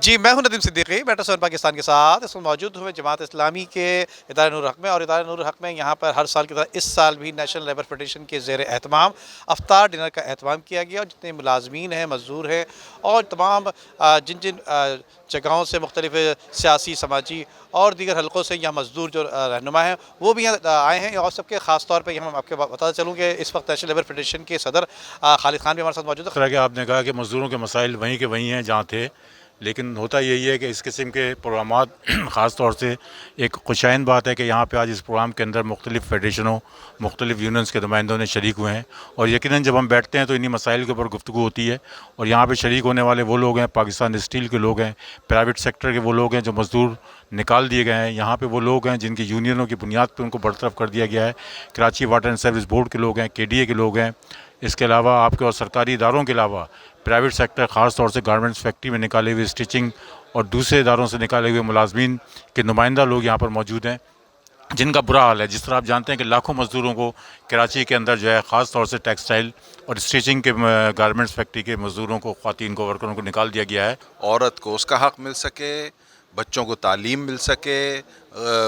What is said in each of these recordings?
جی میں ہوں Nadeem Siddiqui, metro seven Pakistan کے ساتھ اس وقت موجود ہوں میں جماعت اسلامی کے ادارہ نور الحق میں، اور ادارہ نور الحق میں یہاں پر ہر سال کی طرح اس سال بھی نیشنل لیبر فیڈریشن کے زیر اہتمام افطار ڈنر کا اہتمام کیا گیا، اور جتنے ملازمین ہیں، مزدور ہیں، اور تمام جن جن جگہوں سے مختلف سیاسی، سماجی اور دیگر حلقوں سے یہاں مزدور جو رہنما ہیں وہ بھی یہاں آئے ہیں، اور سب کے خاص طور پہ یہاں میں آپ کے بتاتا چلوں کہ اس وقت نیشنل لیبر فیڈریشن کے صدر خالد خان بھی ہمارے ساتھ موجود ہے۔ اس طرح کہ آپ نے کہا کہ مزدوروں کے مسائل وہیں کے وہیں ہیں جہاں تھے، لیکن ہوتا یہی ہے کہ اس قسم کے پروگرامات خاص طور سے ایک خوشائند بات ہے کہ یہاں پہ آج اس پروگرام کے اندر مختلف فیڈریشنوں، مختلف یونینز کے نمائندوں نے شریک ہوئے ہیں، اور یقیناً جب ہم بیٹھتے ہیں تو انہی مسائل کے اوپر گفتگو ہوتی ہے، اور یہاں پہ شریک ہونے والے وہ لوگ ہیں، پاکستان اسٹیل کے لوگ ہیں، پرائیویٹ سیکٹر کے وہ لوگ ہیں جو مزدور نکال دیے گئے ہیں، یہاں پہ وہ لوگ ہیں جن کی یونینوں کی بنیاد پہ ان کو برطرف کر دیا گیا ہے، Karachi water and service board کے لوگ ہیں، KDA کے لوگ ہیں، اس کے علاوہ آپ کے اور سرکاری اداروں کے علاوہ پرائیویٹ سیکٹر خاص طور سے گارمنٹس فیکٹری میں نکالے ہوئے اسٹیچنگ اور دوسرے اداروں سے نکالے ہوئے ملازمین کے نمائندہ لوگ یہاں پر موجود ہیں، جن کا برا حال ہے۔ جس طرح آپ جانتے ہیں کہ لاکھوں مزدوروں کو کراچی کے اندر جو ہے خاص طور سے ٹیکسٹائل اور اسٹیچنگ کے گارمنٹس فیکٹری کے مزدوروں کو، خواتین کو، ورکروں کو نکال دیا گیا ہے۔ عورت کو اس کا حق مل سکے، بچوں کو تعلیم مل سکے،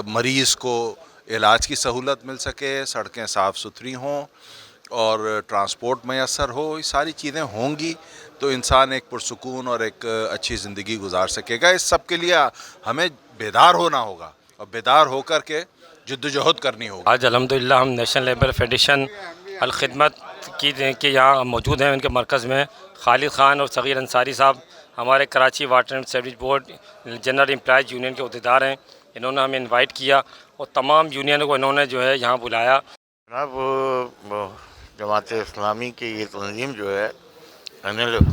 مریض کو علاج کی سہولت مل سکے، سڑکیں صاف ستھری ہوں اور ٹرانسپورٹ میسر ہو، یہ ساری چیزیں ہوں گی تو انسان ایک پرسکون اور ایک اچھی زندگی گزار سکے گا۔ اس سب کے لیے ہمیں بیدار ہونا ہوگا اور بیدار ہو کر کے جدوجہد کرنی ہوگی۔ آج الحمدللہ ہم نیشنل لیبر فیڈریشن الخدمت کے یہاں موجود ہیں، ان کے مرکز میں خالد خان اور صغیر انصاری صاحب ہمارے Karachi water and sewerage board general employees union کے عہدیدار ہیں، انہوں نے ہمیں انوائٹ کیا اور تمام یونین کو انہوں نے جو ہے یہاں بلایا۔ جناب جماعت اسلامی کی یہ تنظیم جو ہے NLF،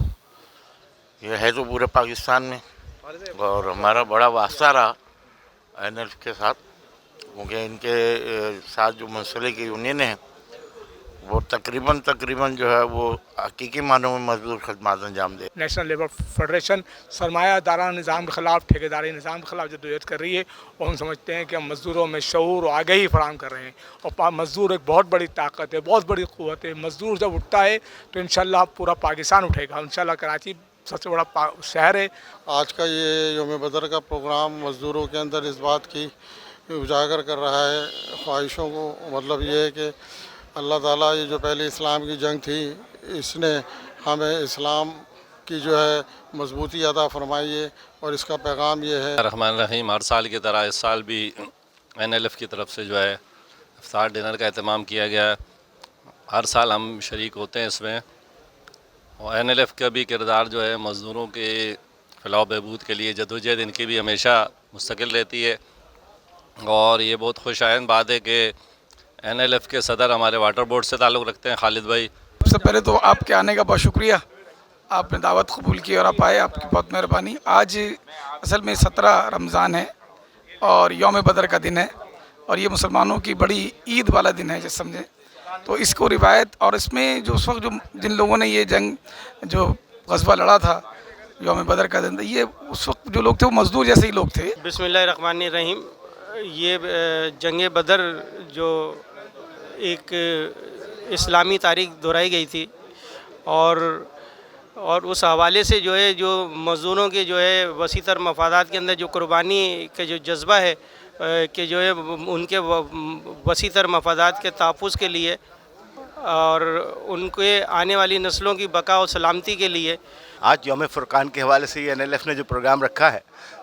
یہ ہے تو پورے پاکستان میں، اور ہمارا بڑا واسطہ رہا NLF کے ساتھ، کیونکہ ان کے ساتھ جو منسلک یونینیں ہیں وہ تقریباً جو ہے وہ حقیقی معنوں میں مزدور خدمات انجام دے۔ نیشنل لیبر فیڈریشن سرمایہ دارانہ نظام کے خلاف، ٹھیکیداری نظام کے خلاف جدوجہد کر رہی ہے، اور ہم سمجھتے ہیں کہ ہم مزدوروں میں شعور و آگہی فراہم کر رہے ہیں، اور مزدور ایک بہت بڑی طاقت ہے، بہت بڑی قوت ہے۔ مزدور جب اٹھتا ہے تو انشاءاللہ پورا پاکستان اٹھے گا، انشاءاللہ کراچی سب سے بڑا شہر ہے۔ آج کا یہ یوم بدر کا پروگرام مزدوروں کے اندر اس بات کی اجاگر کر رہا ہے، خواہشوں کو، مطلب یہ ہے کہ اللہ تعالیٰ یہ جو پہلے اسلام کی جنگ تھی، اس نے ہمیں اسلام کی جو ہے مضبوطی عطا فرمائی ہے، اور اس کا پیغام یہ ہے۔ الرحمن الرحیم، ہر سال کی طرح اس سال بھی NLF کی طرف سے جو ہے افطار ڈنر کا اہتمام کیا گیا ہے۔ ہر سال ہم شریک ہوتے ہیں اس میں، اور NLF کا بھی کردار جو ہے مزدوروں کے فلاح و بہبود کے لیے جدوجہد ان کی بھی ہمیشہ مستقل رہتی ہے، اور یہ بہت خوش آئند بات ہے کہ NLF کے صدر ہمارے واٹر بورڈ سے تعلق رکھتے ہیں، خالد بھائی۔ سب سے پہلے تو آپ کے آنے کا بہت شکریہ، آپ نے دعوت قبول کی اور آپ آئے، آپ کی بہت مہربانی۔ آج اصل میں 17 رمضان ہے اور یوم بدر کا دن ہے، اور یہ مسلمانوں کی بڑی عید والا دن ہے جس سمجھیں، تو اس کو روایت، اور اس میں جو اس وقت جو جن لوگوں نے یہ جنگ جو غزوہ لڑا تھا یوم بدر کا دن، یہ اس وقت جو لوگ تھے وہ مزدور جیسے ہی لوگ تھے۔ بسم اللہ الرحمن الرحیم۔ یہ جنگ بدر جو ایک اسلامی تاریخ دہرائی گئی تھی، اور اس حوالے سے جو ہے جو مزدوروں کے جو ہے وسیع تر مفادات کے اندر جو قربانی کا جو جذبہ ہے کہ جو ہے ان کے وسیع تر مفادات کے تحفظ کے لیے اور ان کے آنے والی نسلوں کی بقا و سلامتی کے لیے آج یوم فرقان کے حوالے سے یہ NLF نے جو پروگرام رکھا ہے،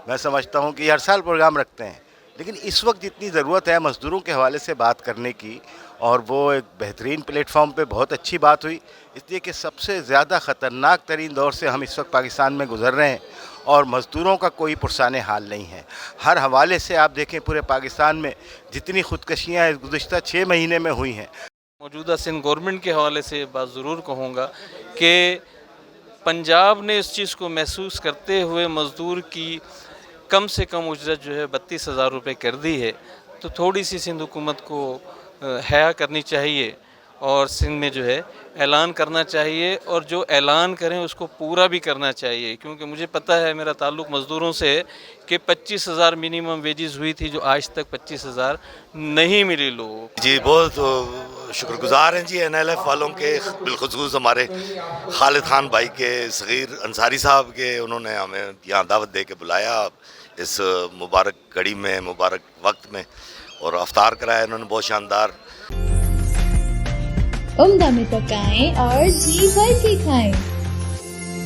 میں سمجھتا ہوں کہ یہ ہر سال پروگرام رکھتے ہیں، لیکن اس وقت جتنی ضرورت ہے مزدوروں کے حوالے سے بات کرنے کی، اور وہ ایک بہترین پلیٹ فارم پہ بہت اچھی بات ہوئی، اس لیے کہ سب سے زیادہ خطرناک ترین دور سے ہم اس وقت پاکستان میں گزر رہے ہیں، اور مزدوروں کا کوئی پرسان حال نہیں ہے۔ ہر حوالے سے آپ دیکھیں پورے پاکستان میں جتنی خودکشیاں اس گزشتہ 6 مہینے میں ہوئی ہیں۔ موجودہ سندھ گورنمنٹ کے حوالے سے بات ضرور کہوں گا کہ پنجاب نے اس چیز کو محسوس کرتے ہوئے مزدور کی کم سے کم اجرت جو ہے 32,000 روپے کر دی ہے، تو تھوڑی سی سندھ حکومت کو حیا کرنی چاہیے اور سندھ میں جو ہے اعلان کرنا چاہیے، اور جو اعلان کریں اس کو پورا بھی کرنا چاہیے، کیونکہ مجھے پتہ ہے، میرا تعلق مزدوروں سے ہے، کہ 25,000 منیمم ویجز ہوئی تھی جو آج تک 25,000 نہیں ملی لوگوں کو۔ جی بہت شکر گزار ہیں جی NLF والوں کے، بالخصوص ہمارے خالد خان بھائی کے، صغیر انصاری صاحب کے، انہوں نے ہمیں یہاں دعوت دے کے بلایا اس مبارک گھڑی میں، مبارک وقت میں، اور افطار کرایا انہوں نے بہت شاندار۔ عمدہ میں پکائیں اور جی بھر کے کھائیں۔